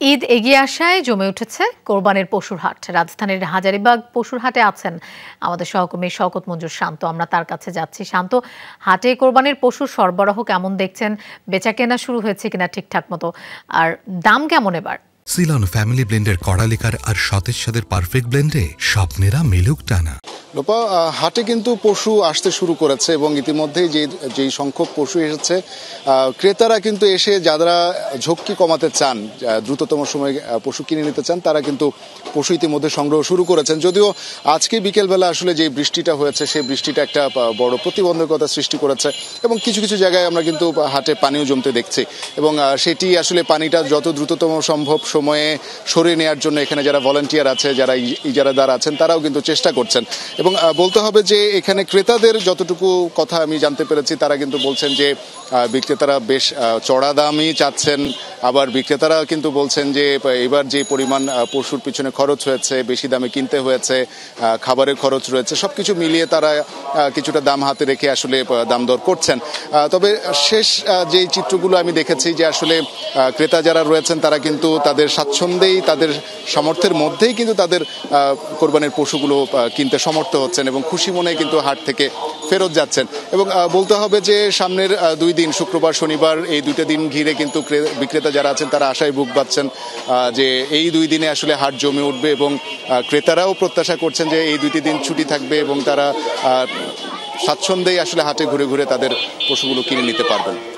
ঈদ এগিয়ে আসায় জমে উঠেছে কোরবানির পশুর হাট। রাজধানীর হাজারীবাগ পশুর হাটে আছেন আমাদের সহকর্মী শওকত মঞ্জুর শান্ত। আমরা তার কাছে যাচ্ছি। শান্ত, হাটে কোরবানির পশুর সরবরাহ কেমন দেখছেন? বেচাকেনা শুরু হয়েছে কিনা ঠিকঠাক মতো? আর দাম কেমন এবার? সিলন ফ্যামিলি ব্লেন্ডের কড়ালিকার আর সতেজ স্বাদের পারফেক্ট ব্লেন্ডে স্বপ্নেরা মেলুক টানা। লোপা, হাটে কিন্তু পশু আসতে শুরু করেছে এবং ইতিমধ্যেই যেই সংখ্যক পশু এসেছে, ক্রেতারা কিন্তু এসে যারা ঝক্কি কমাতে চান, দ্রুততম সময়ে পশু কিনে নিতে চান, তারা কিন্তু পশু ইতিমধ্যে সংগ্রহ শুরু করেছেন। যদিও আজকে বিকেলবেলা আসলে যে বৃষ্টিটা হয়েছে, সেই বৃষ্টিটা একটা বড় প্রতিবন্ধকতা সৃষ্টি করেছে এবং কিছু কিছু জায়গায় আমরা কিন্তু হাটে পানিও জমতে দেখছি এবং সেটি আসলে পানিটা যত দ্রুততম সম্ভব সময়ে সরিয়ে নেওয়ার জন্য এখানে যারা ভলান্টিয়ার আছে, যারা ইজারাদার আছেন, তারাও কিন্তু চেষ্টা করছেন। এবং বলতে হবে যে এখানে ক্রেতাদের যতটুকু কথা আমি জানতে পেরেছি, তারা কিন্তু বলছেন যে বিক্রেতারা বেশ চড়া দামই চাচ্ছেন। আবার বিক্রেতারা কিন্তু বলছেন যে এবার যে পরিমাণ পশুর পিছনে খরচ হয়েছে, বেশি দামে কিনতে হয়েছে, খাবারের খরচ রয়েছে, সবকিছু মিলিয়ে তারা কিছুটা দাম হাতে রেখে আসলে দাম দর করছেন। তবে শেষ যেই চিত্রগুলো আমি দেখেছি যে আসলে ক্রেতা যারা রয়েছেন তারা কিন্তু তাদের স্বাচ্ছন্দ্যেই, তাদের সামর্থ্যের মধ্যেই কিন্তু তাদের কোরবানির পশুগুলো কিনতে সমর্থ হচ্ছেন এবং খুশি মনে কিন্তু হাট থেকে ফেরত যাচ্ছেন। এবং বলতে হবে যে সামনের 2 দিন, শুক্রবার শনিবার, এই 2টা দিন ঘিরে কিন্তু বিক্রেতা যারা আছেন তারা আশায় বুক বাঁধছেন যে এই 2 দিনে আসলে হাট জমে উঠবে এবং ক্রেতারাও প্রত্যাশা করছেন যে এই 2টি দিন ছুটি থাকবে এবং তারা স্বাচ্ছন্দ্যেই আসলে হাটে ঘুরে ঘুরে তাদের পশুগুলো কিনে নিতে পারবেন।